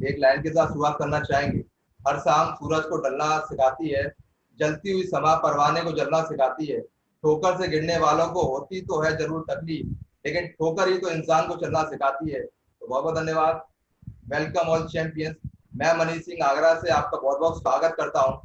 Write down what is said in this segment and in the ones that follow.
एक लाइन के साथ शुरुआत करना चाहेंगे। हर शाम सूरज को ढलना सिखाती है, जलती हुई समा परवाने को जलना सिखाती है। ठोकर से गिरने वालों को होती तो है जरूर तकलीफ, लेकिन ठोकर ही तो इंसान को चलना सिखाती है। तो बहुत बहुत धन्यवाद। Welcome all champions. मैं मनीष सिंह आगरा से आपका बहुत बहुत स्वागत करता हूं।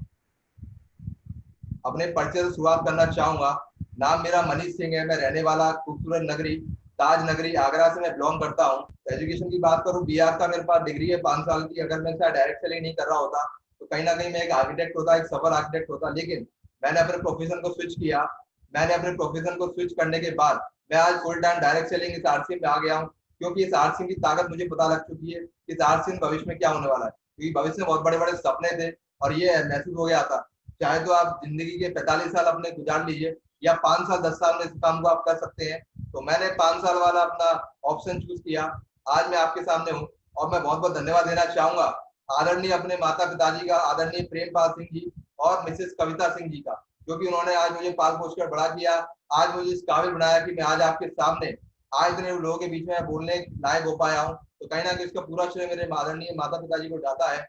अपने परिचय से शुरुआत करना चाहूंगा। नाम मेरा मनीष सिंह है। मैं रहने वाला खूबसूरत नगरी ताज नगरी आगरा से मैं बिलोंग करता हूँ। एजुकेशन की बात करूँ, बीआर का मेरे पास डिग्री है 5 साल की। अगर मैं शायद डायरेक्ट सेलिंग नहीं कर रहा होता तो कहीं ना कहीं मैं एक आर्किटेक्ट होता, एक सफल आर्किटेक्ट होता। लेकिन मैंने अपने प्रोफेशन को स्विच किया। मैंने अपने प्रोफेशन को स्विच करने के बाद मैं आज फुल टाइम डायरेक्ट सेलिंग इस आरसी में आ गया हूँ, क्योंकि इस आरसी की ताकत मुझे पता लग चुकी है कि इस आरसी में भविष्य में क्या होने वाला है। क्योंकि भविष्य में बहुत बड़े बड़े सपने थे और ये महसूस हो गया था। चाहे तो आप जिंदगी के 45 साल अपने गुजार लीजिए या 5 साल 10 साल में इस काम को आप कर सकते हैं। तो मैंने 5 साल वाला अपना ऑप्शन चूज किया। आज मैं आपके सामने हूँ और मैं बहुत बहुत धन्यवाद देना चाहूंगा आदरणीय अपने माता पिताजी का, आदरणीय प्रेमपाल सिंह जी और मिसेस कविता सिंह जी का, क्योंकि उन्होंने आज मुझे पाल पोस कर बड़ा किया। आज मुझे इस काबिल बनाया कि मैं आज आपके सामने आज इतने लोगों के बीच में बोलने लायक हो पाया हूँ। तो कहीं ना कहीं इसका पूरा श्रेय मेरे आदरणीय माता पिताजी को जाता है।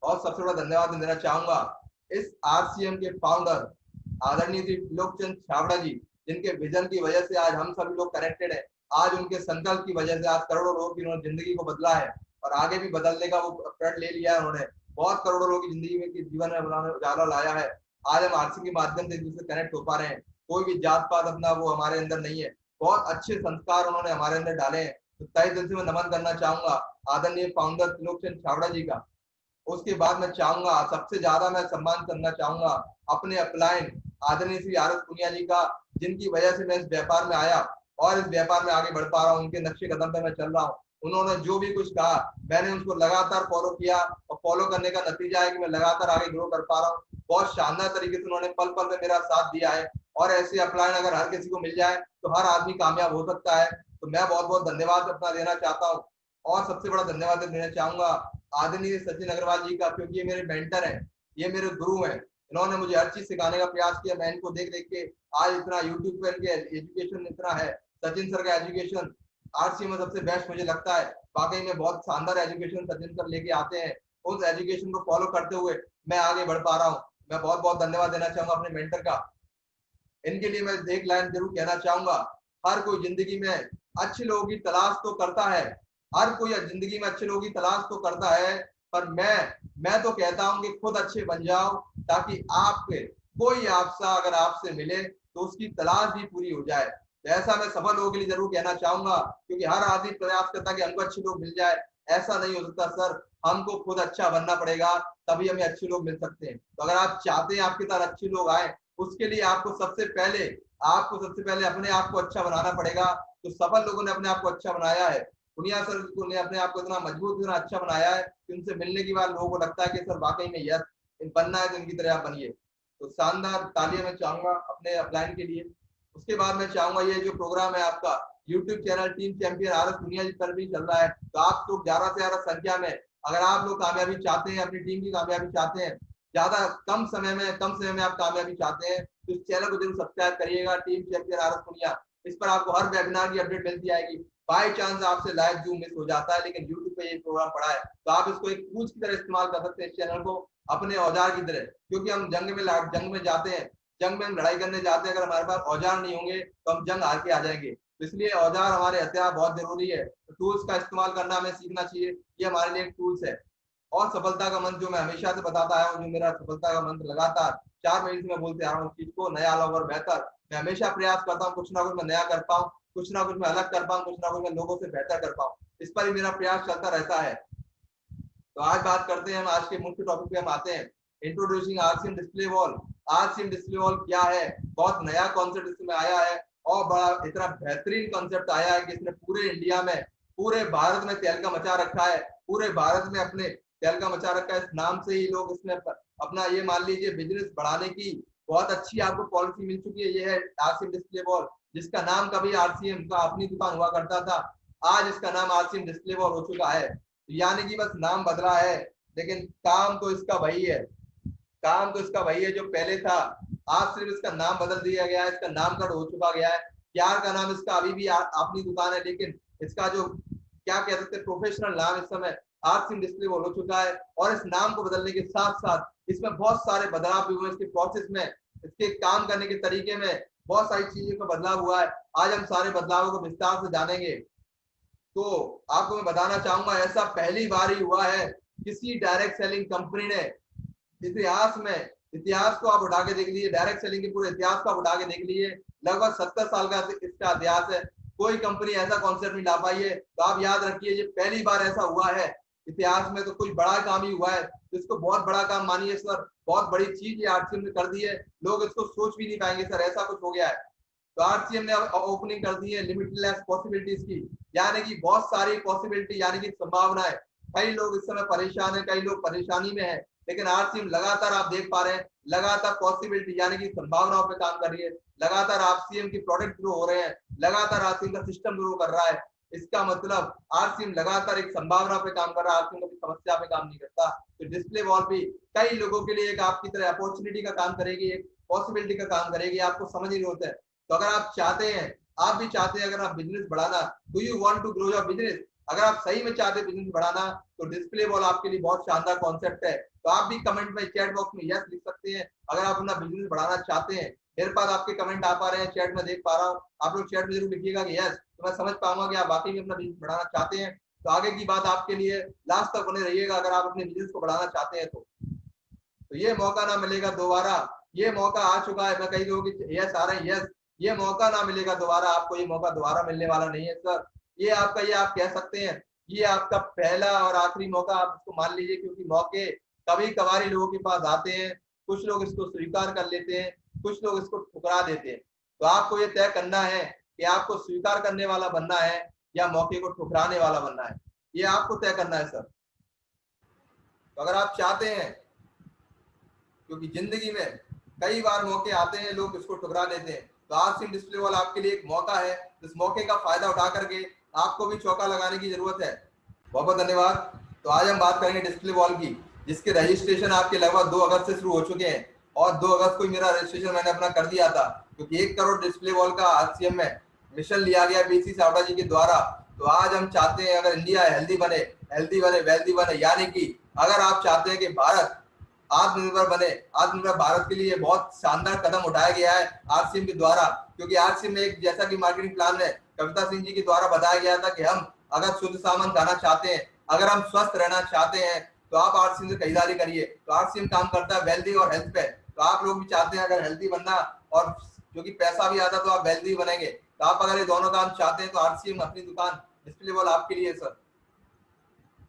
और सबसे बड़ा धन्यवाद देना चाहूंगा इस आरसीएम के फाउंडर आदरणीय श्री त्रिलोकचंद छाबड़ा जी, जिनके विजन की वजह से आज हम सभी लोग कनेक्टेड है। आज उनके संकल्प की वजह से आज करोड़ों लोगों की उन्होंने जिंदगी को बदला है और आगे भी बदलने का वो प्रण ले लिया है। उन्होंने बहुत करोड़ों लोगों की जिंदगी में जीवन में उन्होंने उजाला लाया है। आज हम आरसी के माध्यम से एक दूसरे कनेक्ट हो पा रहे हैं। कोई भी जात पात अपना वो हमारे अंदर नहीं है। बहुत अच्छे संस्कार उन्होंने हमारे अंदर डाले हैं। तो तहे दिल से मैं नमन करना चाहूंगा आदरणीय फाउंडर त्रिलोकचंद छाबड़ा जी का। उसके बाद मैं चाहूंगा सबसे ज्यादा मैं सम्मान करना चाहूंगा अपने अपलाइन आदरणीय श्री आर एस पुनिया जी का, जिनकी वजह से मैं इस व्यापार में आया और इस व्यापार में आगे बढ़ पा रहा हूँ। उनके नक्शे कदम पे मैं चल रहा हूँ। उन्होंने जो भी कुछ कहा मैंने उसको लगातार फॉलो किया और फॉलो करने का नतीजा है कि मैं लगातार आगे ग्रो कर पा रहा हूँ। बहुत शानदार तरीके से उन्होंने पल पल में मेरा साथ दिया है और ऐसे अपलाइन अगर हर किसी को मिल जाए तो हर आदमी कामयाब हो सकता है। तो मैं बहुत बहुत धन्यवाद अपना देना चाहता हूँ और सबसे बड़ा धन्यवाद देना चाहूंगा आदरणीय सचिन अग्रवाल जी का, क्योंकि ये मेरे मेंटर हैं, ये मेरे गुरु हैं। इन्होंने मुझे हर चीज सिखाने का प्रयास किया। मैं इनको देख देख के आज इतना यूट्यूब पर इनके एजुकेशन इतना है। सचिन सर का एजुकेशन आरसी में सबसे बेस्ट मुझे लगता है। वाकई में बहुत शानदार एजुकेशन सचिन सर लेके आते हैं। उस एजुकेशन को फॉलो करते हुए मैं आगे बढ़ पा रहा हूँ। मैं बहुत बहुत धन्यवाद देना चाहूंगा अपने मेंटर का। इनके लिए मैं एक लाइन जरूर कहना चाहूंगा, हर कोई जिंदगी में अच्छे लोगों की तलाश तो करता है, हर कोई जिंदगी में अच्छे लोगों की तलाश तो करता है, पर मैं तो कहता हूं कि खुद अच्छे बन जाओ, ताकि आपके कोई आपसा अगर आपसे मिले तो उसकी तलाश भी पूरी हो जाए। तो ऐसा मैं सफल लोगों के लिए जरूर कहना चाहूंगा, क्योंकि हर आदमी प्रयास करता है कि हमको अच्छे लोग मिल जाए। ऐसा नहीं हो सकता सर, हमको खुद अच्छा बनना पड़ेगा, तभी हमें अच्छे लोग मिल सकते हैं। तो अगर आप चाहते हैं आपके साथ अच्छे लोग आए, उसके लिए आपको सबसे पहले अपने आप को अच्छा बनाना पड़ेगा। तो सफल लोगों ने अपने आप को अच्छा बनाया है। दुनिया सर ने अपने आप को इतना मजबूत इतना अच्छा बनाया है कि उनसे मिलने के बाद लोगों को लगता है कि सर वाकई में यस बनना है तो इनकी तरह आप बनिए। तो शानदार तालियां मैं चाहूंगा अपने अपलाइन के लिए। उसके बाद मैं चाहूंगा ये जो प्रोग्राम है आपका YouTube channel team champion R S दुनिया जी पर भी चल रहा है, तो आप लोग ज्यादा से ज्यादा संख्या में अगर आप लोग कामयाबी चाहते हैं, अपनी टीम की कामयाबी चाहते हैं, ज्यादा कम समय में आप कामयाबी चाहते हैं, तो इस चैनल को जरूर सब्सक्राइब करिएगा, टीम चैंपियन आर एस दुनिया। इस पर आपको हर वेबिनार की अपडेट मिलती आएगी। बाई चांस आपसे लाइव जूम मिस हो जाता है, लेकिन यूट्यूब पे ये प्रोग्राम पड़ा है तो आप इसको एक टूल्स की तरह इस्तेमाल कर सकते हैं, इस चैनल को अपने औजार की तरह। क्योंकि हम जंग में जाते हैं, जंग में हम लड़ाई करने जाते हैं, अगर हमारे पास औजार नहीं होंगे तो हम जंग हार के आ जाएंगे। तो इसलिए औजार हमारे हथियार बहुत जरूरी है। तो टूल्स का इस्तेमाल करना हमें सीखना चाहिए, ये हमारे लिए एक टूल्स है। और सफलता का मंत्र जो मैं हमेशा से बताता आया हूँ, जो मेरा सफलता का मंत्र लगातार 4 महीने से मैं बोलते आ रहा हूँ, चीज को नया अलग और बेहतर। मैं हमेशा प्रयास करता हूँ कुछ ना कुछ मैं नया कर पाऊँ, कुछ ना कुछ मैं अलग कर पाऊँ, कुछ ना कुछ मैं लोगों से बेहतर कर पाऊँ। इस पर ही मेरा प्रयास चलता रहता है। तो आज बात करते हैं, हम आज के मुख्य टॉपिक पे हम आते हैं, introducing RCM display wall. RCM display wall क्या है? बहुत नया कॉन्सेप्ट इसमें आया है और बड़ा इतना बेहतरीन कॉन्सेप्ट आया है कि इसने पूरे इंडिया में, पूरे भारत में तहलका मचा रखा है। पूरे भारत में अपने तहलका मचा रखा है। इस नाम से ही लोग इसमें अपना ये मान लीजिए बिजनेस बढ़ाने की बहुत अच्छी आपको पॉलिसी मिल चुकी है। ये है आरसीएम डिस्प्ले वॉल, जिसका नाम कभी आरसीएम का अपनी दुकान हुआ करता था, आज इसका नाम आरसीएम डिस्प्ले वॉल हो चुका है। यानी कि बस नाम बदला है, लेकिन काम तो इसका वही है। काम तो इसका वही है जो पहले था। आज सिर्फ इसका नाम बदल दिया गया है, इसका नाम कट हो चुका गया है। प्यार का नाम इसका अभी भी अपनी दुकान है, लेकिन इसका जो क्या कह सकते हैं प्रोफेशनल नाम इस समय आरसीएम डिस्प्ले वॉल हो चुका है। और इस नाम को बदलने के साथ साथ इसमें बहुत सारे बदलाव भी हुए, इसके प्रोसेस में, इसके काम करने के तरीके में बहुत सारी चीजों का बदलाव हुआ है। आज हम सारे बदलावों को विस्तार से जानेंगे। तो आपको मैं बताना चाहूंगा, ऐसा पहली बार ही हुआ है किसी डायरेक्ट सेलिंग कंपनी ने इतिहास में, इतिहास को आप उठा के देख लीजिए, डायरेक्ट सेलिंग के पूरे इतिहास को आप उठा के देख लीजिए, लगभग 70 साल का इसका इतिहास है, कोई कंपनी ऐसा कॉन्सेप्ट नहीं ला पाई है। तो आप याद रखिए, ये पहली बार ऐसा हुआ है इतिहास में, तो कुछ बड़ा काम ही हुआ है, जिसको बहुत बड़ा काम मानिए सर, बहुत बड़ी चीज ये आरसीएम ने कर दी है। लोग इसको सोच भी नहीं पाएंगे सर, ऐसा कुछ हो गया है। तो आरसीएम ने ओपनिंग कर दी है लिमिटलेस पॉसिबिलिटीज की, यानी कि बहुत सारी पॉसिबिलिटी, यानी कि संभावनाएं। कई लोग इस समय परेशान है, कई लोग परेशानी में है, लेकिन आरसीएम लगातार आप देख पा रहे हैं, लगातार पॉसिबिलिटी यानी कि संभावनाओं पे काम कर रही है। लगातार आरसीएम की प्रोडक्ट ग्रो हो रहे हैं, लगातार आरसीएम का सिस्टम ग्रो कर रहा है। इसका मतलब आरसीएम लगातार एक संभावना पे काम कर रहा है, आरसीएम कभी समस्या पे काम नहीं करता। तो डिस्प्ले वॉल भी कई लोगों के लिए एक आपकी तरह अपॉर्चुनिटी का काम करेगी, एक पॉसिबिलिटी का काम करेगी, आपको समझ ही होता है। तो अगर आप चाहते हैं, आप भी चाहते हैं, अगर आप बिजनेस बढ़ाना, do you want to grow your business, अगर आप सही में चाहते हैं बिजनेस बढ़ाना, तो डिस्प्ले वॉल आपके लिए बहुत शानदार कॉन्सेप्ट है। तो आप भी कमेंट में, चैट बॉक्स में यस लिख सकते हैं अगर आप अपना बिजनेस बढ़ाना चाहते हैं। मेरे पास आपके कमेंट आ पा रहे हैं, चैट में देख पा रहा हूँ, आप लोग चैट में जरूर लिखिएगा कि यस, तो मैं समझ पाऊंगा कि आप वाकई में अपना बिजनेस बढ़ाना चाहते हैं। तो आगे की बात आपके लिए, लास्ट तक बने रहिएगा अगर आप अपने बिजनेस को बढ़ाना चाहते हैं। तो ये मौका ना मिलेगा दोबारा, ये मौका आ चुका है। मैं कई लोगों की यस आ रहे हैं, यस, ये मौका ना मिलेगा दोबारा आपको, ये मौका दोबारा मिलने वाला नहीं है सर। ये आपका, ये आप कह सकते हैं, ये आपका पहला और आखिरी मौका आप इसको मान लीजिए, क्योंकि मौके कभी कभार लोगों के पास आते हैं। कुछ लोग इसको स्वीकार कर लेते हैं, कुछ लोग इसको ठुकरा देते हैं। तो आपको ये तय करना है कि आपको स्वीकार करने वाला बनना है या मौके को ठुकराने वाला बनना है, ये आपको तय करना है सर। तो अगर आप चाहते हैं, क्योंकि जिंदगी में कई बार मौके आते हैं, लोग इसको ठुकरा देते हैं, तो आरसीएम डिस्प्ले वॉल आपके लिए एक मौका है। इस मौके का फायदा उठा करके आपको भी चौका लगाने की जरूरत है। बहुत बहुत धन्यवाद। तो आज हम बात करेंगे डिस्प्ले वॉल की, जिसके रजिस्ट्रेशन आपके लगभग 2 अगस्त से शुरू हो चुके हैं, और 2 अगस्त को मेरा रजिस्ट्रेशन मैंने अपना कर दिया था, क्योंकि 1 करोड़ डिस्प्ले वॉल का आरसीएम में मिशन लिया गया बीसी चावड़ा जी के द्वारा। तो आज हम चाहते हैं अगर इंडिया हेल्दी बने, हेल्दी बने, वेल्दी बने, यानी कि अगर आप चाहते हैं कि भारत आत्मनिर्भर बने, आत्मनिर्भर भारत के लिए बहुत शानदार कदम उठाया गया है आरसीएम के द्वारा। क्योंकि आरसीएम में एक, जैसा कि मार्केटिंग प्लान में कविता सिंह जी के द्वारा बताया गया था कि हम अगर शुद्ध सामान खाना चाहते हैं, अगर हम स्वस्थ रहना चाहते हैं, तो आप आरसीएम से खरीदारी करिए। तो आरसीएम काम करता है वेल्दी और हेल्थ पे। तो आप लोग भी चाहते हैं अगर हेल्दी बनना और क्योंकि पैसा भी आता तो आप वेल्दी बनेंगे, तो आप अगर ये दोनों काम चाहते हैं तो आरसीएम अपनी दुकान डिस्प्ले वॉल आपके लिए सर।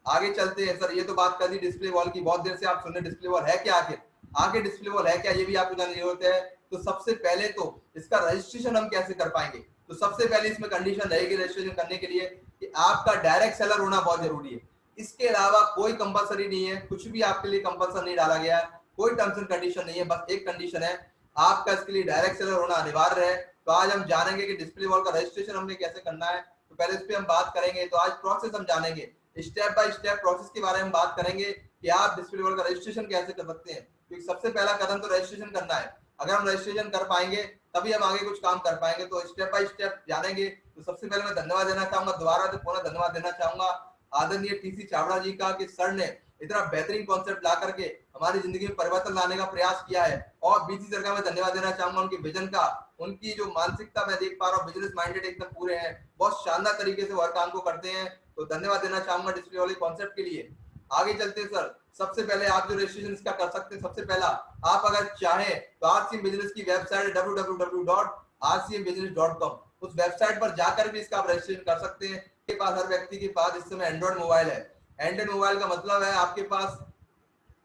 आगे चलते हैं सर, ये तो बात कर दी डिस्प्ले वॉल की, बहुत देर से आप सुन रहे डिस्प्ले वॉल है क्या, आखिर आगे डिस्प्ले वॉल है क्या, ये भी आपको जानने की जरूरत है। तो सबसे पहले तो इसका रजिस्ट्रेशन हम कैसे कर पाएंगे, तो सबसे पहले इसमें कंडीशन रहेगी रजिस्ट्रेशन करने के लिए कि आपका डायरेक्ट सेलर होना बहुत जरूरी है। इसके अलावा कोई कंपलसरी नहीं है, कुछ भी आपके लिए कंपलसन नहीं डाला गया है, कोई टर्म्स एंड कंडीशन नहीं है, बस एक कंडीशन है, आपका इसके लिए डायरेक्ट सेलर होना अनिवार्य है। तो आज हम जानेंगे कि डिस्प्ले वॉल का रजिस्ट्रेशन हमने कैसे करना है, तो पहले इस पर हम बात करेंगे। तो आज प्रोसेस हम जानेंगे, स्टेप बाय स्टेप प्रोसेस के बारे में बात करेंगे कि आप डिस्प्ले वॉल का रजिस्ट्रेशन कैसे कर सकते हैं। क्योंकि सबसे पहला कदम तो रजिस्ट्रेशन करना है, अगर हम रजिस्ट्रेशन कर पाएंगे तभी हम आगे कुछ काम कर पाएंगे। तो स्टेप बाय स्टेप जानेंगे। तो सबसे पहले मैं धन्यवाद देना चाहूंगा, दोबारा से पुनः धन्यवाद देना चाहूंगा आदरणीय टीसी चावड़ा जी का, कि सर ने इतना बेहतरीन कॉन्सेप्ट ला करके हमारी जिंदगी में परिवर्तन लाने का प्रयास किया है। और बीसी सर का मैं धन्यवाद देना चाहूंगा उनके विजन का, उनकी जो मानसिकता मैं देख पा रहा हूँ, बिजनेस माइंडेड एकदम पूरे हैं, बहुत शानदार तरीके से हर काम को करते हैं। तो धन्यवाद देना चाहूंगा डिस्प्ले वाले कॉन्सेप्ट के लिए। आगे चलते हैं सर, सबसे पहले आप जो रजिस्ट्रेशन इसका कर सकते हैं, सबसे पहला आप अगर चाहें तो आरसीएम बिजनेस की वेबसाइट www.rcmbusiness.com, उस वेबसाइट पर जाकर भी इसका आप रजिस्ट्रेशन कर सकते हैं। के पास, हर व्यक्ति के पास इस समय एंड्रॉइड मोबाइल है। एंड्रॉइड मोबाइल का मतलब है आपके पास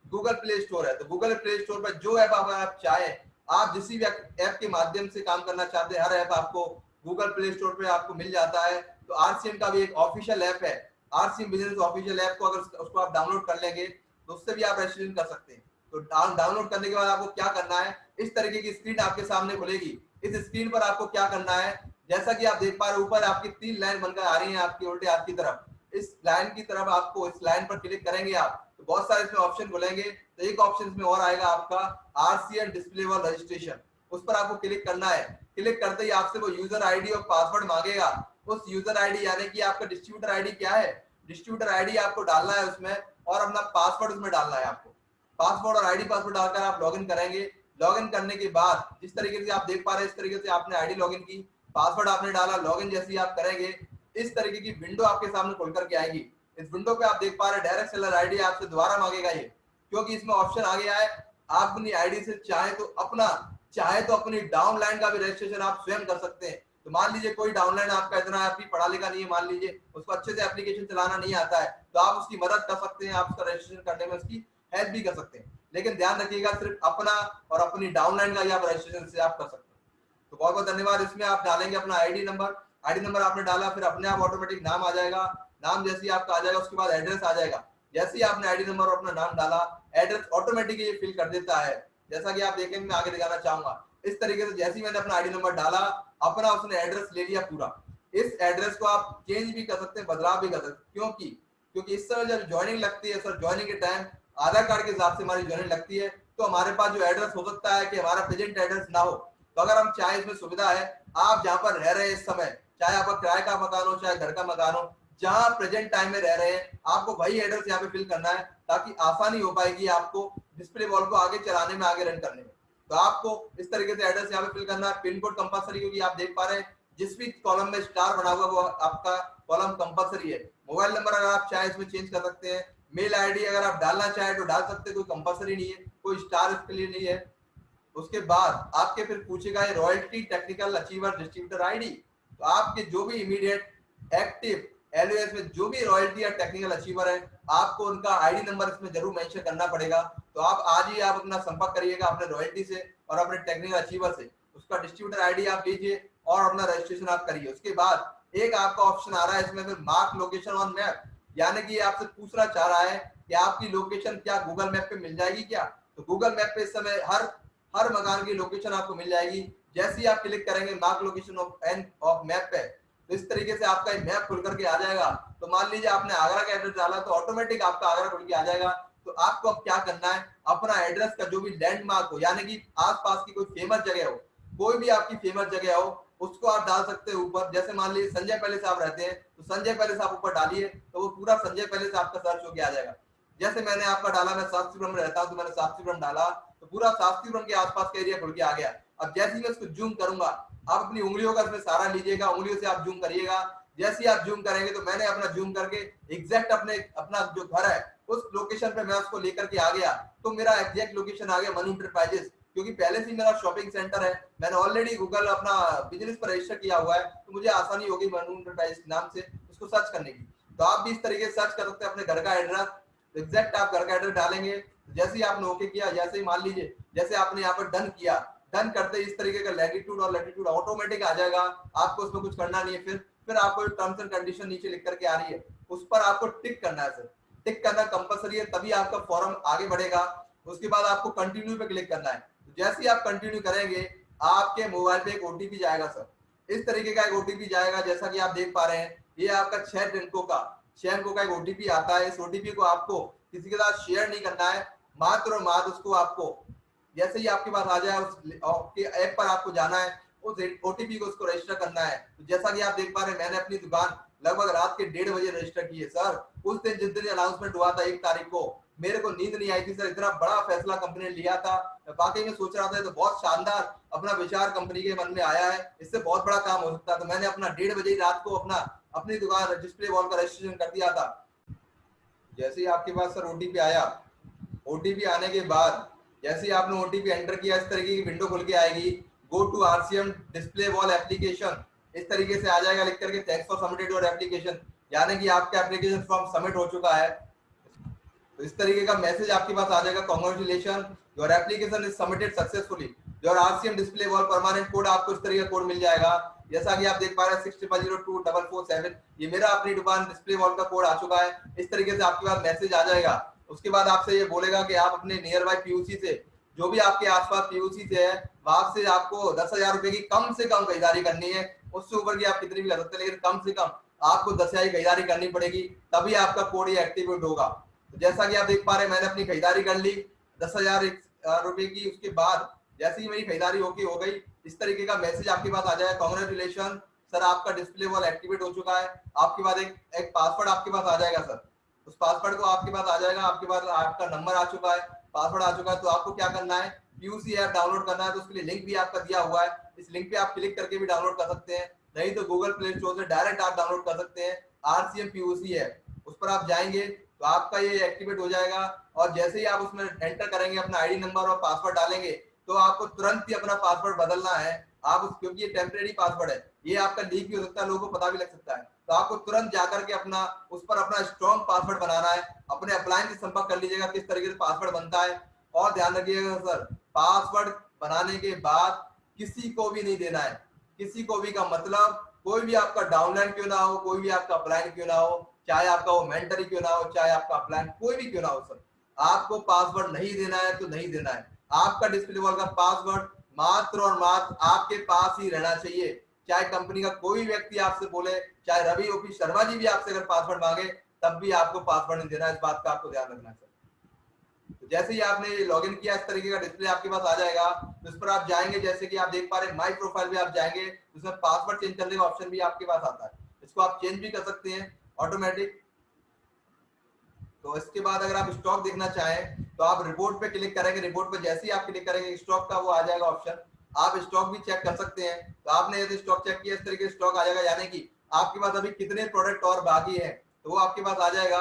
गूगल प्ले स्टोर है। तो गूगल प्ले स्टोर पर जो ऐप आप चाहे, आप जिस भी ऐप के माध्यम से काम करना चाहते हैं, हर ऐप आपको गूगल प्ले स्टोर पे आपको मिल जाता है। तो आरसीएम का भी एक ऑफिशियल ऐप है, आरसीएम बिजनेस ऑफिशियल ऐप को अगर उसको आप डाउनलोड कर लेंगे तो उससे भी आप रजिस्ट्रेशन कर सकते हैं। तो डाउनलोड करने के बाद आपको क्या करना है, इस तरीके की स्क्रीन आपके सामने खुलेगी। इस स्क्रीन पर आपको क्या करना है, जैसा कि आप देख पा रहे हैं ऊपर आपकी 3 लाइन बनकर आ रही है आपकी उल्टे हाथ की तरफ, इस लाइन की तरफ आपको, इस लाइन पर क्लिक करेंगे आप तो बहुत सारे इसमें ऑप्शन खुलेंगे। तो एक ऑप्शन इसमें और आएगा आपका आरसीएम डिस्प्ले वॉल रजिस्ट्रेशन, उस पर आपको क्लिक करना है। क्लिक करते ही आपसे वो यूजर आईडी और पासवर्ड मांगेगा। उस यूजर आईडी यानी कि आपका डिस्ट्रीब्यूटर आईडी क्या है, डिस्ट्रीब्यूटर आईडी आपको डालना है उसमें और अपना पासवर्ड उसमें डालना है आपको। पासवर्ड और आईडी पासवर्ड डालकर आप लॉगिन करेंगे। लॉगिन करने के बाद जिस तरीके से आप देख पा रहे हैं इस तरीके से आपने आईडी लॉगिन की, पासवर्ड आपने डाला, लॉगिन जैसे ही आप करेंगे इस तरीके की विंडो आपके सामने खुल करके आएगी। इस विंडो पे आप देख पा रहे हैं डायरेक्ट सेलर आईडी आपसे दोबारा मांगेगा ये, क्योंकि इसमें ऑप्शन आ गया है आप अपनी आईडी से चाहे तो अपनी डाउनलाइन का भी रजिस्ट्रेशन आप स्वयं कर सकते हैं। तो मान लीजिए कोई डाउनलाइन आपका इतना आपकी पढ़ा लिखा नहीं है, मान लीजिए उसको अच्छे से एप्लीकेशन चलाना नहीं आता है, तो आप उसकी मदद कर सकते हैं, आप उसका रजिस्ट्रेशन करने में उसकी हेल्प भी कर सकते हैं। लेकिन ध्यान रखिएगा सिर्फ अपना और अपनी डाउनलाइन का ही आप रजिस्ट्रेशन से आप कर सकते हैं। तो बहुत बहुत धन्यवाद। इसमें आप डालेंगे अपना आईडी नंबर आपने डाला, फिर अपने आप ऑटोमेटिक नाम आ जाएगा। नाम जैसे ही आपका आ जाएगा उसके बाद एड्रेस आ जाएगा। जैसे ही आपने आईडी नंबर और अपना नाम डाला एड्रेस ऑटोमेटिकली ये फिल कर देता है। जैसा कि आप देखेंगे मैं आगे दिखाना चाहूंगा इस तरीके से। जैसे ही मैंने अपना आईडी नंबर डाला अपना उसने एड्रेस ले लिया पूरा। इस एड्रेस को आप चेंज भी कर सकते हैं, बदलाव भी कर सकते हैं, क्योंकि इस समय जब ज्वाइनिंग लगती है सर, ज्वाइनिंग के टाइम आधार कार्ड के हिसाब से हमारी ज्वाइनिंग लगती है, तो हमारे पास जो एड्रेस हो सकता है कि हमारा प्रेजेंट एड्रेस ना हो। तो अगर हम चाहे, इसमें सुविधा है आप जहां पर रह रहे हैं इस समय, चाहे आपका किराए का मकान हो चाहे घर का मकान हो, जहां प्रेजेंट टाइम में रह रहे हैं आपको वही एड्रेस यहाँ पे फिल करना है, ताकि आसानी हो पाएगी आपको डिस्प्ले वॉल को आगे चलाने में, आगे रन करने में। तो आपको इस तरीके से एड्रेस यहाँ पे फिल करना है। पिन कोड कंपलसरी, क्योंकि आप देख पा रहे हैं जिस भी कॉलम में स्टार बना हुआ वो आपका कॉलम कंपलसरी है। मोबाइल नंबर अगर आप चाहे इसमें चेंज कर सकते हैं। मेल आईडी अगर आप डालना चाहे तो डाल सकते हैं, कोई कंपलसरी नहीं है, कोई स्टार इसके लिए नहीं है। उसके बाद आपके फिर पूछेगा ये royalty technical achiever distributor ID. तो आपके जो भी इमीडिएट एक्टिव एलओएस में जो भी रॉयल्टी या टेक्निकल अचीवर है आपको उनका आईडी नंबर इसमें जरूर मेंशन करना पड़ेगा। तो आप आज ही आप अपना संपर्क करिएगा अपने रॉयल्टी से और अपने टेक्निकल अचीवर से, उसका डिस्ट्रीब्यूटर आईडी आप लीजिए और अपना रजिस्ट्रेशन आप करिए। उसके बाद एक आपका ऑप्शन आ रहा है इसमें फिर मार्क लोकेशन ऑन मैप, यानी कि आपसे पूछना चाह रहा है कि आपकी लोकेशन क्या गूगल मैप पे मिल जाएगी क्या। तो गूगल मैप पे इस समय हर मकान की लोकेशन आपको मिल जाएगी। जैसे ही आप क्लिक करेंगे मार्क लोकेशन ऑफ मैप पे, तो इस तरीके से आपका मैप खुल करके आ जाएगा। तो मान लीजिए आपने आगरा का एड्रेस डाला तो ऑटोमेटिक आपका आगरा खुल के आ जाएगा। तो आपको अब क्या करना है, अपना एड्रेस का जो भी लैंडमार्क हो, यानी कि आसपास की कोई फेमस जगह हो, कोई भी आपकी फेमस जगह हो, उसको आप डाल सकते हैं ऊपर। जैसे मान लीजिए संजय पैलेस आप रहते हैं तो संजय पैलेस आप ऊपर डालिए, तो वो पूरा संजय पैलेस आपका सर्च होके आ जाएगा। जैसे मैंने आपका डाला, मैं शास्त्रीपुरम में रहता हूँ तो मैंने शास्त्रीपुरम डाला, तो पूरा शास्त्रीपुरम के आसपास का एरिया खुल के आ गया। अब जैसे ही मैं इसको जूम करूंगा, आप अपनी उंगलियों का इसमें सहारा लीजिएगा, उंगलियों से आप जूम करिएगा। जैसे ही आप जूम करेंगे तो मैंने अपना जूम करके एग्जैक्ट अपना जो घर है उस लोकेशन पे मैं उसको लेकर के आ गया। तो मेरा एग्जैक्ट लोकेशन आ गया मनु इंटरप्राइजेस, क्योंकि पहले से ही मेरा शॉपिंग सेंटर है, मैंने ऑलरेडी गूगल अपना बिजनेस पर रजिस्टर किया हुआ है, तो मुझे आसानी होगी मनु इंटरप्राइजेस नाम से उसको सर्च करने की। तो आप भी इस तरीके से सर्च कर सकते हैं अपने घर का एड्रेस, एग्जैक्ट आप घर का एड्रेस डालेंगे। जैसे ही आपने ओके किया, जैसे ही मान लीजिए जैसे आपने यहाँ पर डन किया, डन करते इस तरीके का लैटिट्यूड और लैटिट्यूड ऑटोमेटिक आ जाएगा, आपको उसमें कुछ करना नहीं है। फिर आपको टर्म्स एंड कंडीशन नीचे लिख करके आ रही है, उस पर आपको टिक करना है सर, टिक करना कंपलसरी है, तभी आपका फॉर्म आगे बढ़ेगा। उसके बाद आपको कंटिन्यू पे क्लिक करना है। जैसे ही आप कंटिन्यू करेंगे आपके मोबाइल पे एक ओटीपी जाएगा सर, इस तरीके का एक ओटीपी जाएगा। जैसा कि आप देख पा रहे हैं ये आपका 6 अंकों का एक ओटीपी आता है। इस ओटीपी को आपको किसी के साथ शेयर नहीं करना है, मात्र और मात्र उसको आपको जैसे ही आपके पास आ जाए उस ऐप पर आपको जाना है, उस ओटीपी को उसको रजिस्टर करना है। तो जैसा कि आप देख पा रहे हैं मैंने अपनी दुकान लगभग रात के 1:30 बजे रजिस्टर की है सर। उस दिन जिस दिन अनाउंसमेंट हुआ था 1 तारीख को, मेरे को नींद नहीं आई थी सर, इतना बड़ा फैसला कंपनी ने लिया था। मैं वाकई में सोच रहा था तो बहुत शानदार अपना विचार कंपनी के मन में आया है, इससे बहुत बड़ा काम हो सकता है। तो मैंने अपना 1:30 बजे रात को अपनी दुकान डिस्प्ले वॉल का रजिस्ट्रेशन कर दिया था। जैसे ही आपके पास सर ओटीपी आया, ओटीपी आने के बाद जैसे ही आपने ओटीपी एंटर किया इस तरीके की विंडो खुल के आएगी, go to RCM display wall application, इस तरीके से आ जाएगा लिख करके thanks for submitted your application, यानी कि आपका एप्लीकेशन फॉर्म सबमिट हो चुका है। तो इस तरीके का मैसेज आपके पास आ जाएगा, congratulation your application is submitted successfully, your RCM display wall permanent code, आपको इस तरीके का कोड मिल जाएगा। जैसा कि आप देख पा रहे हैं 60024447, ये मेरा अपनी दुकान डिस्प्ले वॉल का कोड आ चुका है। इस तरीके से आपके पास मैसेज आ जाएगा। उसके बाद आपसे ये बोलेगा कि आप अपने नियर बाय पीयूसी से, जो भी आपके आसपास पीयूसी से है वहां से आपको 10,000 रुपए की कम से कम खरीदारी करनी है। उससे ऊपर की आप कितनी भी कर सकते हैं, लेकिन कम से कम आपको 10,000 की खरीदारी करनी पड़ेगी, तभी आपका कोड ये एक्टिवेट होगा। तो जैसा कि आप देख पा रहे हैं मैंने अपनी खरीदारी कर ली 10,000 रुपए की। उसके बाद जैसे ही मेरी खरीदारी हो गई, इस तरीके का मैसेज आपके पास आ जाएगा, कांग्रेचुलेशन सर आपका डिस्प्ले वॉल एक्टिवेट हो चुका है, आपके बाद एक पासवर्ड आपके पास आ जाएगा सर। उस पासवर्ड को आपके पास आ जाएगा, आपके पास आपका नंबर आ चुका है, पासवर्ड आ चुका है। तो आपको क्या करना है, पीयूसी ऐप डाउनलोड करना है। तो उसके लिए लिंक भी आपका दिया हुआ है, इस लिंक पे आप क्लिक करके भी डाउनलोड कर सकते हैं, नहीं तो गूगल प्ले स्टोर से डायरेक्ट आप डाउनलोड कर सकते हैं आरसीएम पीयूसी ऐप। उस पर आप जाएंगे तो आपका ये एक्टिवेट हो जाएगा, और जैसे ही आप उसमें एंटर करेंगे अपना आईडी नंबर और पासवर्ड डालेंगे, तो आपको तुरंत ही अपना पासवर्ड बदलना है। आप क्योंकि ये टेम्परेरी पासवर्ड है, ये आपका लीक भी हो सकता है, लोगों को पता भी लग सकता है। तो आपको तुरंत जाकर के अपना उस पर अपना स्ट्रॉन्ग पासवर्ड बनाना है। अपने अपलाइन से संपर्क कर लीजिएगा किस तरीके से पासवर्ड बनता है। और ध्यान रखिएगा सर, पासवर्ड बनाने के बाद किसी को भी नहीं देना है, किसी को भी का मतलब कोई भी आपका डाउनलाइन क्यों ना हो, कोई भी आपका अपलाइन क्यों ना हो, चाहे आपका वो मेंटरी क्यों ना हो, चाहे आपका अपलाइन कोई भी क्यों ना हो सर, आपको पासवर्ड नहीं देना है तो नहीं देना है। आपका डिस्प्ले वॉल का पासवर्ड मात्र और मात्र आपके पास ही रहना चाहिए। चाहे कंपनी का कोई व्यक्ति आपसे बोले, चाहे रवि ओपी शर्मा जी भी आपसे अगर पासवर्ड मांगे, तब भी आपको पासवर्ड नहीं देना है। इस बात का आपको ध्यान रखना है सर। तो जैसे ही आपने लॉगिन किया, इस तरीके का डिस्प्ले आपके पास आ जाएगा। तो इस पर आप जाएंगे, जैसे कि आप देख पा रहे हैं माई प्रोफाइल पे आप जाएंगे, उसमें पासवर्ड चेंज करने का ऑप्शन भी आपके पास आता है। इसको आप चेंज भी कर सकते हैं ऑटोमेटिक। तो इसके बाद अगर आप स्टॉक देखना चाहें तो आप रिपोर्ट पे क्लिक करेंगे, रिपोर्ट पे जैसे ही आप क्लिक करेंगे स्टॉक का वो आ जाएगा ऑप्शन, आप स्टॉक भी चेक कर सकते हैं। तो आपने यदि स्टॉक चेक किया, इस तरीके से स्टॉक आ जाएगा, यानी कि आपके पास अभी कितने प्रोडक्ट और बाकी है, तो वो आपके पास आ जाएगा।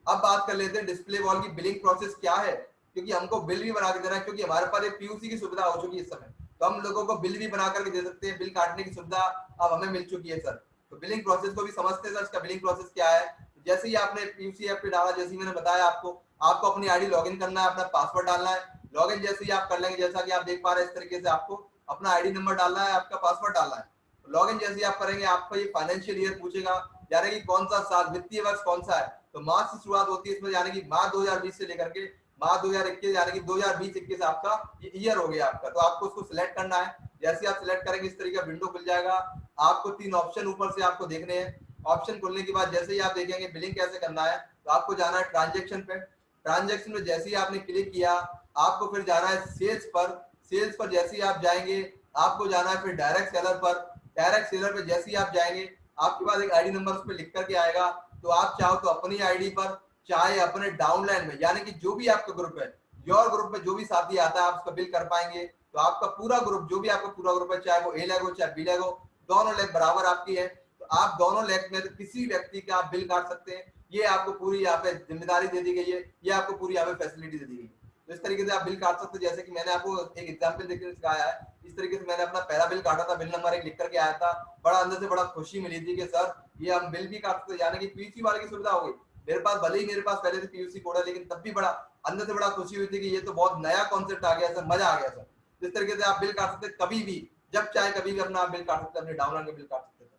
अब बात कर लेते हैं डिस्प्ले वॉल की बिलिंग प्रोसेस क्या है, क्योंकि हमको बिल भी बना के देना है, क्योंकि हमारे पास एक पीयूसी की सुविधा हो चुकी है इस समय, तो हम लोगों को बिल भी बना करके दे सकते हैं। बिल काटने की सुविधा अब हमें मिल चुकी है सर। तो बिलिंग प्रोसेस को भी समझते हैं सर, इसका बिलिंग प्रोसेस क्या है। जैसे ही आपने पीयूसी ऐप पे डाला, जैसे ही मैंने बताया आपको अपनी आईडी लॉगिन करना है, अपना पासवर्ड डालना है। लॉगिन जैसे ही आप कर लेंगे, जैसा कि आप देख पा रहे हैं, इस तरीके से आपको अपना आईडी नंबर डालना है, आपका पासवर्ड डालना है। लॉगिन जैसे ही आप करेंगे, आपका ये फाइनेंशियल ईयर पूछेगा, यानी कि कौन सा साल, वित्तीय वर्ष कौन सा है। तो मार्च से शुरुआत होती है इसमें, यानी कि मार्च 2020 से लेकर के मार्च 2021, यानी कि 2020-21 आपका ये ईयर हो गया आपका। तो आपको उसको सिलेक्ट करना है। जैसे आप सिलेक्ट करेंगे, इस तरीके का विंडो खुल जाएगा। आपको 3 ऑप्शन ऊपर से आपको देखने हैं। ऑप्शन खुलने के बाद जैसे ही आप देखेंगे बिलिंग कैसे करना है, तो आपको जाना है ट्रांजेक्शन पे। ट्रांजेक्शन में जैसे ही आपने क्लिक किया, आपको फिर जाना है सेल्स पर। सेल्स पर जैसे ही आप जाएंगे, आपको जाना है फिर डायरेक्ट सेलर पर। डायरेक्ट सेलर पे जैसे ही आप जाएंगे, आपके पास एक आईडी नंबर उस पर लिख करके आएगा। तो आप चाहो तो अपनी आईडी पर, चाहे अपने डाउनलाइन में, यानी कि जो भी आपका ग्रुप है, योर ग्रुप में जो भी साथी आता है, आप उसका बिल कर पाएंगे। तो आपका पूरा ग्रुप, जो भी आपका पूरा ग्रुप है, चाहे वो ए लेग हो चाहे बी लेग हो, दोनों लेग बराबर आपकी है। तो आप दोनों लेग में किसी व्यक्ति का आप बिल काट सकते हैं। ये आपको पूरी यहाँ पे जिम्मेदारी दे दी गई है, ये आपको पूरी यहाँ पे फैसिलिटी दे दी गई है। तो इस तरीके से आप बिल काट सकते हैं। जैसे कि मैंने आपको एक एग्जाम्पल देकर सिखाया है, इस तरीके से मैंने अपना पहला बिल काटा था, बिल नंबर 1 लिख करके आया था। बड़ा अंदर से बड़ा खुशी मिली थी कि सर ये हम बिल भी काट सकते, यानी कि पीयूसी वाले की सुविधा हो गई। मेरे पास भले ही मेरे पास पहले से पीयूसी कोड है, लेकिन तब भी बड़ा अंदर से बड़ा खुशी हुई थी कि ये तो बहुत नया कॉन्सेप्ट आ गया सर, मजा आ गया सर। जिस तरीके से आप बिल काट सकते कभी भी, जब चाहे कभी भी अपना आप बिल काट सकते, अपने डाउनलोड का बिल काट सकते।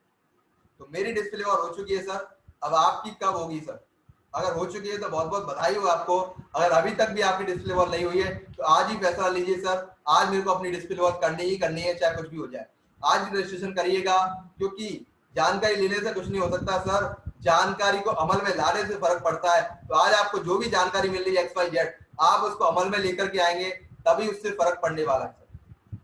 तो मेरी डिस्प्ले वॉल हो चुकी है सर, अब आपकी कब होगी सर? अगर हो चुकी है तो बहुत बहुत बधाई हो आपको। अगर अभी तक भी आपकी डिस्प्ले वॉल नहीं हुई है, तो आज ही फैसला लीजिए सर, आज मेरे को अपनी डिस्प्ले वॉल करनी ही करनी है, चाहे कुछ भी हो जाए। आज ही रजिस्ट्रेशन करिएगा, क्योंकि जानकारी लेने से कुछ नहीं हो सकता सर, जानकारी को अमल में लाने से फर्क पड़ता है। तो आज आपको जो भी जानकारी मिल रही है XYZ, आप उसको अमल में लेकर के आएंगे, तभी उससे फर्क पड़ने वाला है सर।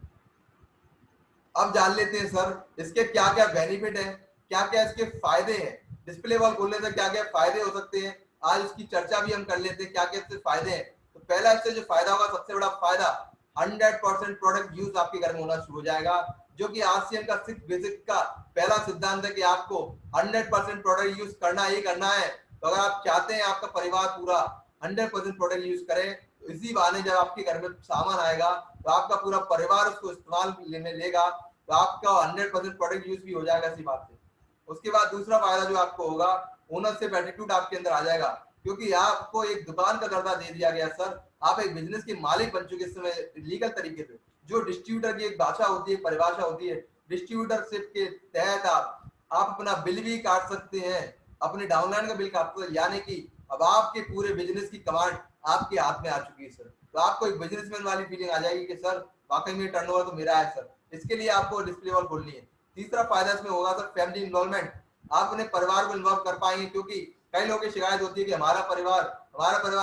अब जान लेते हैं सर इसके क्या क्या बेनिफिट है, क्या क्या इसके फायदे हैं। डिस्प्ले वॉल खोलने से क्या क्या फायदे हो सकते हैं, आज उसकी चर्चा भी हम कर लेते हैं, क्या क्या इससे फायदे हैं। तो पहला इससे जो फायदा होगा, सबसे बड़ा फायदा, 100% प्रोडक्ट यूज आपके घर में होना शुरू हो जाएगा, जो कि आरसीएम का 6 बेसिक का पहला सिद्धांत है कि आपको 100% प्रोडक्ट यूज करना ही करना है। तो अगर आप चाहते हैं आपका परिवार पूरा 100% प्रोडक्ट यूज करे, तो इसी बहाने जब आपके घर में सामान आएगा, तो आपका पूरा परिवार उसको इस्तेमाल लेने लेगा, तो आपका 100% प्रोडक्ट यूज भी हो जाएगा इसी बात से। उसके बाद दूसरा फायदा जो आपको होगा, ओनरशिप एटीट्यूड आपके अंदर आ जाएगा, क्योंकि आपको एक दुकान का दर्जा दे दिया गया सर, आप एक बिजनेस के मालिक बन चुके इस समय लीगल तरीके से। जो डिस्ट्रीब्यूटर की एक भाषा होती है, परिभाषा होती है, डिस्ट्रीब्यूटरशिप के तहत आप अपना बिल भी काट सकते हैं, अपने डाउनलाइन का बिल काट सकते हैं, यानी कि अब आपके पूरे बिजनेस की कमांड आपके हाथ में आ चुकी है सर। तो आपको एक बिजनेसमैन वाली फीलिंग आ जाएगी कि सर वाकई में टर्नओवर तो मेरा है सर। इसके लिए आपको डिस्प्ले वॉल खोलनी है। तीसरा फायदा इसमें होगा सर फैमिली इन्वॉल्वमेंट, आप अपने परिवार को इन्वॉल्व कर पाएंगे, क्योंकि कई लोगों की शिकायत होती है कि हमारा परिवार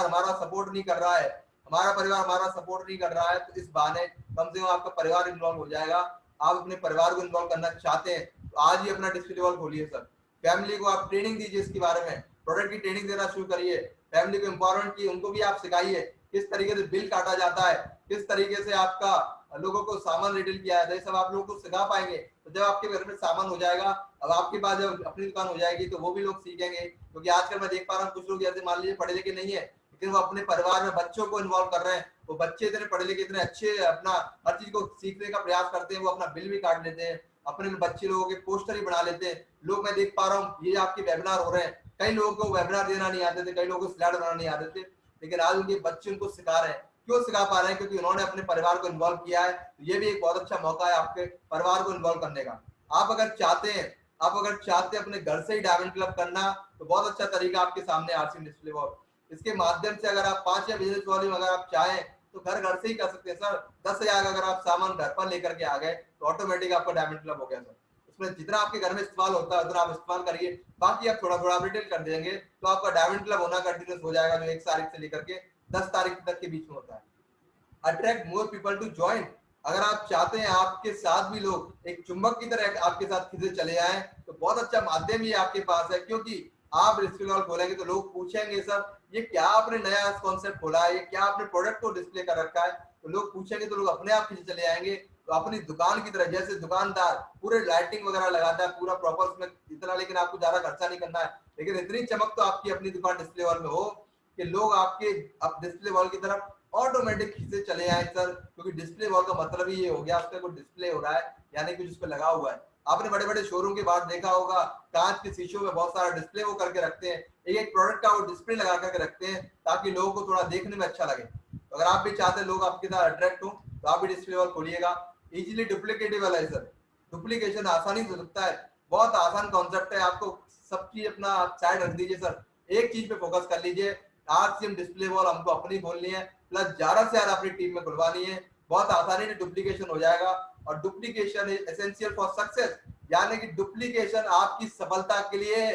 हमारा सपोर्ट नहीं कर रहा है, हमारा परिवार हमारा सपोर्ट नहीं कर रहा है। तो इस बहाने कम से कम आपका परिवार इन्वॉल्व हो जाएगा, आप अपने परिवार को इन्वॉल्व करना चाहते हैं तो आज ही अपना डिस्प्ले वॉल खोलिए सर। फैमिली को आप ट्रेनिंग दीजिए इसके बारे में, प्रोडक्ट की ट्रेनिंग देना शुरू करिए, फैमिली को एम्पावरमेंट की उनको भी आप सिखाइए किस तरीके से बिल काटा जाता है, किस तरीके से आपका लोगों को सामान रिटेल किया है, सब आप लोगों को सिखा पाएंगे। तो जब आपके घर में सामान हो जाएगा, अब आपके पास जब अपनी दुकान हो जाएगी तो वो भी लोग सीखेंगे। क्योंकि आजकल मैं देख पा रहा हूँ कुछ लोग जैसे मान लीजिए पढ़े लिखे नहीं है लेकिन वो अपने परिवार में बच्चों को इन्वॉल्व कर रहे हैं, वो बच्चे इतने पढ़े लिखे इतने अच्छे अपना हर चीज को सीखने का प्रयास करते हैं, वो अपना बिल भी काट लेते हैं, अपने बच्चे लोगों के पोस्टर ही बना लेते हैं। लोग मैं देख पा रहा हूँ ये आपके वेबिनार हो रहे हैं, कई लोगों को वेबिनार देना नहीं आते थे, कई लोगों को स्लाइड बनाना नहीं आते थे, लेकिन आज उनके बच्चे उनको सिखा रहे हैं। क्यों सिखा पा रहे हैं? क्योंकि उन्होंने अपने परिवार को इन्वॉल्व किया है। तो ये भी एक बहुत अच्छा मौका है आपके परिवार को इन्वॉल्व करने का। आप अगर चाहते हैं अपने घर से ही डायमंड क्लब करना तो बहुत अच्छा तरीका आपके सामने आरसीएम डिस्प्ले वॉल। इसके माध्यम से अगर आप 5 या बिजनेस वॉल्यूम अगर आप चाहें तो घर से ही कर सकते हैं सर। 10,000 अगर आप सामान घर पर लेकर के आ गए तो ऑटोमेटिक आपका डायमंड क्लब हो गया सर। उसमें जितना आपके घर में इस्तेमाल होता है उतना आप इस्तेमाल करिए, बाकी आप थोड़ा थोड़ा रिटेल कर देंगे तो आपका डायमंड क्लब होना कंटिन्यूस हो जाएगा, जो 1 तारीख से लेकर के 10 तारीख तक के बीच में होता है। Attract more people to join. अगर आप चाहते हैं आपके साथ भी लोग एक चुंबक की तरह आपके साथ खींचे चले आए तो बहुत अच्छा माध्यम ही आपके पास है। क्योंकि आप डिस्प्ले वॉल खोलेंगे तो लोग पूछेंगे सर ये क्या आपने नया कॉन्सेप्ट खोला है, ये क्या आपने प्रोडक्ट को डिस्प्ले कर रखा है, तो लोग पूछेंगे तो लोग अपने आप खींचे चले आएंगे। तो अपनी दुकान की तरह, जैसे दुकानदार पूरे लाइटिंग वगैरह लगाता है पूरा प्रॉपर उसमें इतना, लेकिन आपको ज्यादा खर्चा नहीं करना है, लेकिन इतनी चमक तो आपकी अपनी दुकान डिस्प्ले वॉल में हो कि लोग आपके डिस्प्ले वॉल की तरफ ऑटोमेटिक खींचे चले आए सर। क्योंकि डिस्प्ले वॉल का मतलब ही ये हो गया, उसका कोई डिस्प्ले हो रहा है यानी कुछ उस पर लगा हुआ है। आपने बड़े बड़े शोरूम के बाद देखा होगा कांच के शीशों में बहुत सारा डिस्प्ले वो करके रखते हैं, एक एक प्रोडक्ट का वो डिस्प्ले लगा करके रखते हैं ताकि लोगों को थोड़ा देखने में अच्छा लगे। तो अगर आप भी चाहते हैं लोग आपके साथ अट्रैक्ट हो तो आप भी डिस्प्ले वॉल खोलिएगा। इजीली डुप्लीकेटेबल है सर, डुप्लीकेशन आसानी से हो सकता है, बहुत आसान कॉन्सेप्ट है। आपको सब चीज अपना साइड रख दीजिए सर, एक चीज पे फोकस कर लीजिए। आरसीएम डिस्प्ले वॉल हमको अपनी खोलनी है, प्लस ज्यादा से ज्यादा अपनी टीम में खुलवानी है, बहुत आसानी से डुप्लीकेशन हो जाएगा। और duplication is essential for success, यानी कि डुप्लीकेशन आपकी सफलता के लिए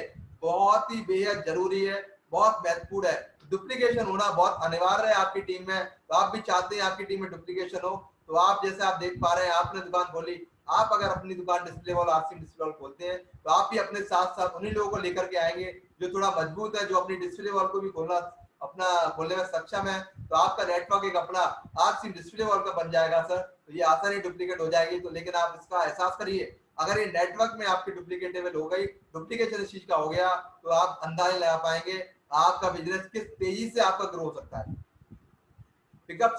बहुत ही बेहद जरूरी है, बहुत महत्वपूर्ण है। डुप्लीकेशन होना बहुत अनिवार्य है आपकी टीम में। तो आप भी चाहते हैं आपकी टीम में डुप्लीकेशन हो, तो आप जैसे आप देख पा रहे हैं आपने दुकान खोली, आप अगर अपनी दुकान display wall RCM display wall खोलते हैं तो आप भी अपने साथ साथ उन्हीं लोगों को लेकर के आएंगे जो थोड़ा मजबूत है, जो अपनी डिस्प्ले वॉल को भी खोलने में सक्षम है। तो आपका नेटवर्क एक अपना आरसीएम डिस्प्ले वॉल का बन जाएगा सर। तो ये आसानी डुप्लीकेट हो जाएगी। तो लेकिन आप इसका एहसास करिए, अगर ये नेटवर्क में आपकी डुप्लीकेटेबल हो गई, डुप्लीकेशन इस चीज का हो गया, तो आप अंदाजा लगा पाएंगे आपका बिजनेस किस तेजी से आपका ग्रो हो सकता है। पिकअप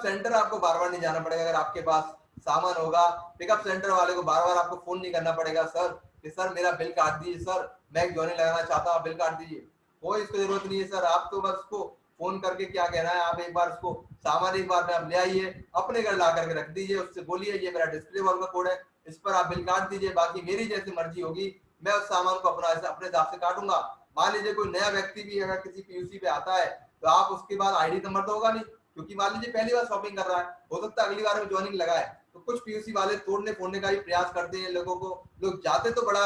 सेंटर आपको बार बार नहीं जाना पड़ेगा। अगर आपके पास सामान होगा, पिकअप सेंटर वाले को बार बार आपको फोन नहीं करना पड़ेगा सर कि सर मेरा बिल काट दीजिए, सर मैं ज्वाइनिंग लगाना चाहता हूँ बिल काट दीजिए। कोई इसको जरूरत नहीं है सर। आप तो बस उसको फोन करके क्या कहना है, आप एक बार उसको सामान एक बार में आप ले आइए, अपने घर ला करके रख दीजिए, उससे बोलिए ये मेरा डिस्प्ले वॉल का कोड है, इस पर आप बिल काट दीजिए, बाकी मेरी जैसी मर्जी होगी, मैं उस सामान को अपने हिसाब से काटूंगा। मान लीजिए कोई नया व्यक्ति भी अगर किसी पीयूसी पे आता है तो आप उसके बाद आईडी नंबर तो होगा नहीं, क्योंकि मान लीजिए पहली बार शॉपिंग कर रहा है, हो सकता है अगली बार में ज्वाइनिंग लगाए। तो कुछ पीयूसी वाले तोड़ने फोड़ने का भी प्रयास करते हैं लोगों को। लोग जाते तो बड़ा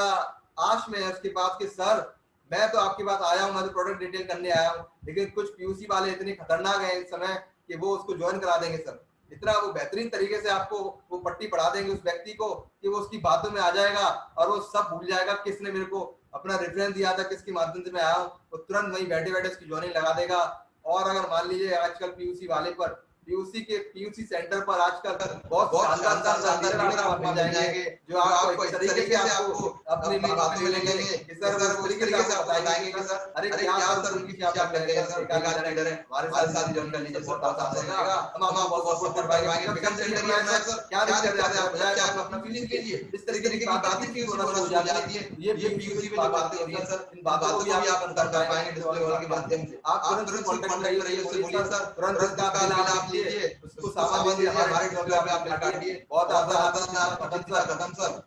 आश में है उसके पास कि सर मैं तो आपके पास आया हूँ, मैं तो प्रोडक्ट डिटेल करने आया हूँ, लेकिन कुछ पीयूसी वाले इतने खतरनाक हैं इस समय कि वो उसको ज्वाइन करा देंगे सर। इतना वो बेहतरीन तरीके से आपको वो पट्टी पढ़ा देंगे उस व्यक्ति को कि वो उसकी बातों में आ जाएगा और वो सब भूल जाएगा किसने मेरे को अपना रेफरेंस दिया था, किसके माध्यम से मैं आया हूँ, वो तुरंत वहीं बैठे बैठे उसकी ज्वाइनिंग लगा देगा। और अगर मान लीजिए आजकल पीयूसी वाले पर पीयूसी सेंटर पर आजकल बहुत शानदार मिल जाएंगे जो आपको इस तरीके से आपको अपनी बातें मिलेंगे कि सर वो इस तरीके से आपको बताएंगे कि सर अरे क्या सर उनकी क्या लग है सर, बेकार लीडर है, हमारे साथ ज्वाइन कर लीजिए, बहुत आसान रहेगा, हम आपको बहुत सपोर्ट कर पाएंगे। पिकअप सेंटर में सर क्या दिक्कत है, आप बजाय आप अपना फीलिंग कीजिए, इस तरीके की बातें भी होना शुरू हो जाती है। ये पीयूसी पे जो बातें हो रही है सर, इन बातों को भी आप अंतर कर पाएंगे डिस्प्ले वॉल के माध्यम से। आप तुरंत कांटेक्ट करिए, उससे बोलिए सर तुरंत उसका बिल आप लीजिए, उसको सामान दीजिए, हमारे डिस्प्ले पे आप काटिए, बहुत आसान खत्म सर।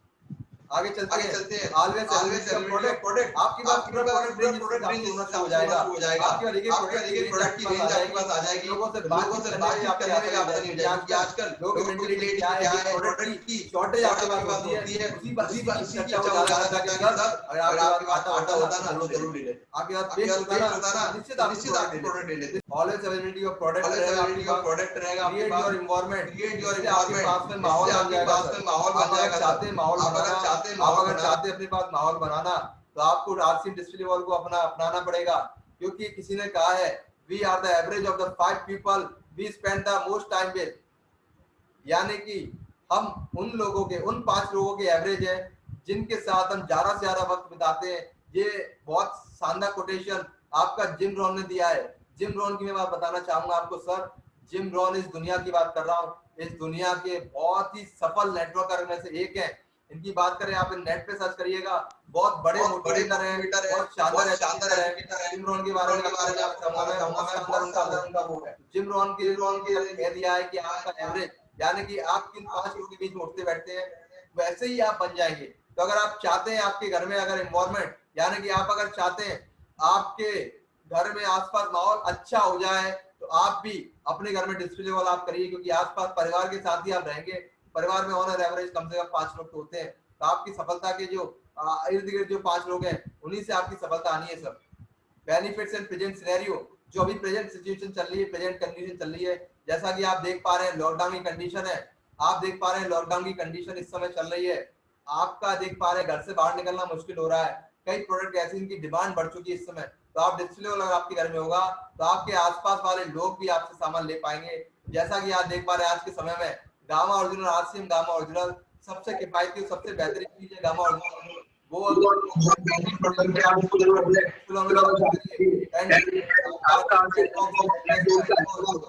आगे चलते हैं। ऑलवेज प्रोडक्ट आपकी बात प्रोडक्ट रेंज हो जाएगा। आपकी प्रोडक्ट की रेंज आपके पास आ जाएगी। लोगों से बातचीत करने में आपको नहीं हो जाएगी कि आजकल लोग मेंटालिटी क्या है, प्रोडक्ट की शॉर्टेज आपके पास होती है, उसी की चर्चा हो जाता है कि सर अगर आपके पास आटा होता ना तो जरूर ले ले, आपके पास पेस्ट होता ना निश्चित आप प्रोडक्ट ले लेते। ऑलवेज अवेलेबिलिटी ऑफ प्रोडक्ट रहेगा आपके पास, क्रिएट योर एनवायरनमेंट, इससे आपके पास में माहौल बन जाएगा सर। आप अगर चाहते हैं माहौल बनाना, आप अगर चाहते हैं अपने पास माहौल बनाना, तो आपको आरसीएम डिस्प्ले वॉल को अपनाना पड़ेगा, क्योंकि किसी ने कहा है we are the average of the 5 people we spend the most time with, यानी कि हम उन 5 लोगों के एवरेज है जिनके साथ हम ज्यादा से ज्यादा वक्त बिताते हैं। ये बहुत शानदार कोटेशन आपका जिम रॉन ने दिया है। जिम रॉन की मैं बात बताना चाहूंगा आपको सर। जिम रॉन इस दुनिया की बात कर रहा हूँ, इस दुनिया के बहुत ही सफल नेटवर्कर में से एक है। इनकी बात करें, आप नेट पे सर्च करिएगा, बहुत बड़े मोटिवेटर हैं, बहुत शानदार एजुकेटर है। जिम रॉन के बारे में उनका वो है। जिम रॉन के कह दिया है कि आपका एवरेज, यानी कि आप किन 5 लोगों के बीच में उठते बैठते हैं, वैसे ही आप बन जाएंगे। तो अगर आप चाहते हैं आपके घर में अगर एनवायरनमेंट, यानी कि आप अगर चाहते हैं आपके घर में आसपास माहौल अच्छा हो जाए, तो आप भी अपने घर में डिस्प्ले वॉल आप करिए, क्योंकि आसपास परिवार के साथ ही आप रहेंगे। परिवार में ऑन एवरेज कम से कम 5 लोग तो होते हैं, तो आपकी सफलता के जो इर्द गिर्द जो 5 लोग हैं, उन्हीं से आपकी सफलता आनी है sir. Benefits and present scenario, जो अभी प्रेजेंट सिचुएशन चल रही है, प्रेजेंट कंडीशन चल रही है, जैसा कि आप देख पा रहे हैं लॉकडाउन की कंडीशन है। आप देख पा रहे हैं लॉकडाउन की कंडीशन इस समय चल रही है। आपका देख पा रहे हैं घर से बाहर निकलना मुश्किल हो रहा है। कई प्रोडक्ट ऐसी इनकी डिमांड बढ़ चुकी है इस समय। तो आप डिस्प्ले अगर आपके घर में होगा, तो आपके आसपास वाले लोग भी आपसे सामान ले पाएंगे। जैसा कि आप देख पा रहे हैं आज के समय में gamma original, RCM gamma original सबसे किफायती, सबसे बेहतरीन चीज है गामा ओरिजिनल। वो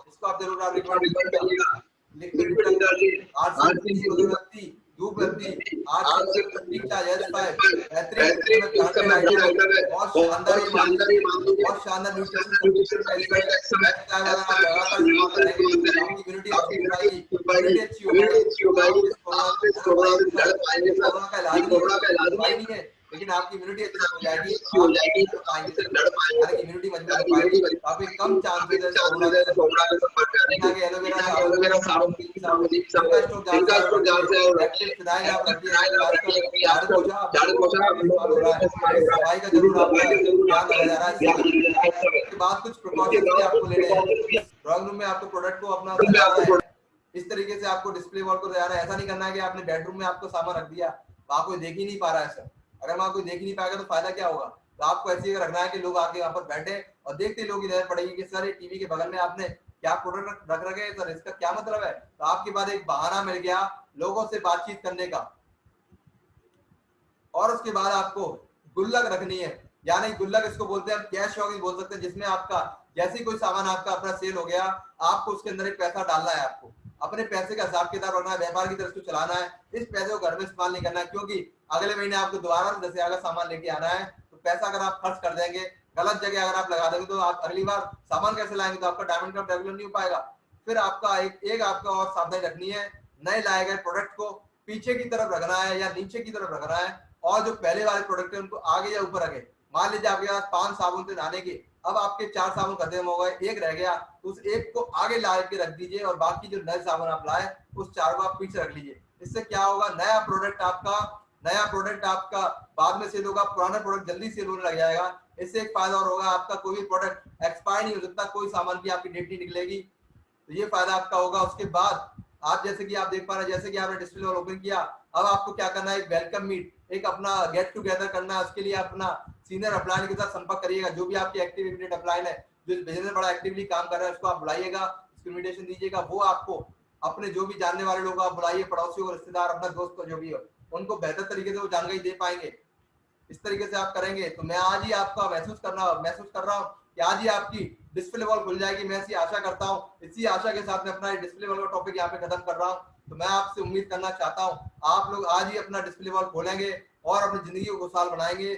इसको आप जरूर आप रिकमेंड करिएगा। लिक्विड डिटर्जेंट, आरसीएम, धूप बत्ती, बहुत शानदार न्यूट्रिशन, लेकिन आपकी इम्यूनिटी अच्छी हो जाएगी, इम्यूनिटी मजबूत हो पाएगी। काफी कम चांसेस है एलोवेरा साबुन, सफाई का जरूर आपका ध्यान रखा जा रहा है। इसके बाद कुछ प्रिकॉशंस भी आपको लेने हैं। ड्राइंग रूम में आपको प्रोडक्ट को अपना सजाना है, इस तरीके से आपको डिस्प्ले वॉल को सजाना है। ऐसा नहीं करना है कि आपने बेडरूम में आपको सामान रख दिया, वहां कोई देख ही नहीं पा रहा है सर। अगर वहां कोई देख ही नहीं पाएगा तो फायदा क्या होगा। तो आपको ऐसे ही रखना है कि लोग आके वहां पर बैठे और देखते लोग की नजर पड़ेगी कि सर ये टीवी के बगल में आपने क्या प्रोडक्ट रख रखे सर, इसका क्या मतलब है। तो आपके बाद एक बहाना मिल गया लोगों से बातचीत करने का। और उसके बाद आपको गुल्लक रखनी है, यानी गुल्लक इसको बोलते हैं, कैश शॉकिंग बोल सकते हैं, जिसमें आपका जैसे ही कोई सामान आपका अपना सेल हो गया, आपको उसके अंदर एक पैसा डालना है। आपको अपने पैसे का हिसाब किताब रखना है, व्यापार की तरफ से चलाना है। इस पैसे को घर में इस्तेमाल नहीं करना है, क्योंकि अगले महीने आपको दोबारा 10,000 का सामान लेके आना है। तो पैसा अगर आप खर्च कर देंगे, गलत जगह अगर आप लगा देंगे, तो आप अगली बार सामान कैसे लाएंगे, तो आपका डायमंड कप डेवलप नहीं हो पाएगा। फिर आपका एक आपका और सावधानी रखनी है, नए लाए गए प्रोडक्ट को पीछे की तरफ रखना है या नीचे की तरफ रखना है, और जो पहले वाले प्रोडक्ट है उनको आगे या ऊपर रखें। मान लीजिए आपके पास 5 साबुन थे नहाने के, अब आपके 4 साबुन खत्म हो गए, एक रह गया, उस एक को आगे ला के रख दीजिए और बाकी जो नए साबुन आप लाए उस 4 को आप पीछे रख लीजिए। इससे क्या होगा, नया प्रोडक्ट आपका बाद में सेल होगा, पुराना प्रोडक्ट जल्दी सेल होने लग जाएगा। इससे एक फायदा और होगा, आपका कोई भी प्रोडक्ट एक्सपायर नहीं हो सकता, कोई सामान की आपकी डेट नहीं निकलेगी। तो ये फायदा आपका होगा। उसके बाद आप जैसे कि आप देख पा रहे हैं, जैसे कि आपने डिस्प्ले ओपन किया, अब आपको क्या करना है, एक वेलकम मीट, एक अपना गेट टुगेदर करना है। उसके लिए अपना सीनियर अपलाइन के साथ संपर्क करिएगा। जो भी आपकी एक्टिव इमीडिएट अपलाइन है, जो बिजनेस बड़ा एक्टिवली काम कर रहा है, उसको आप बुलाइएगा, इन्विटेशन दीजिएगा। वो आपको अपने जो भी जानने वाले लोग आप बुलाइए, पड़ोसियों, रिश्तेदार, अपना दोस्त जो भी हो, उनको बेहतर तरीके से वो जानकारी दे पाएंगे। इस तरीके से आप करेंगे तो मैं आज ही आपका महसूस कर रहा हूँ कि आज ही आपकी डिस्प्ले वॉल खुल जाएगी। मैं ऐसी आशा करता हूँ। इसी आशा के साथ मैं अपना डिस्प्ले वॉल का टॉपिक यहाँ पे खत्म कर रहा हूँ। तो मैं आपसे उम्मीद करना चाहता हूँ आप लोग आज ही अपना डिस्प्ले वॉल खोलेंगे और अपनी जिंदगी को खुशहाल बनाएंगे।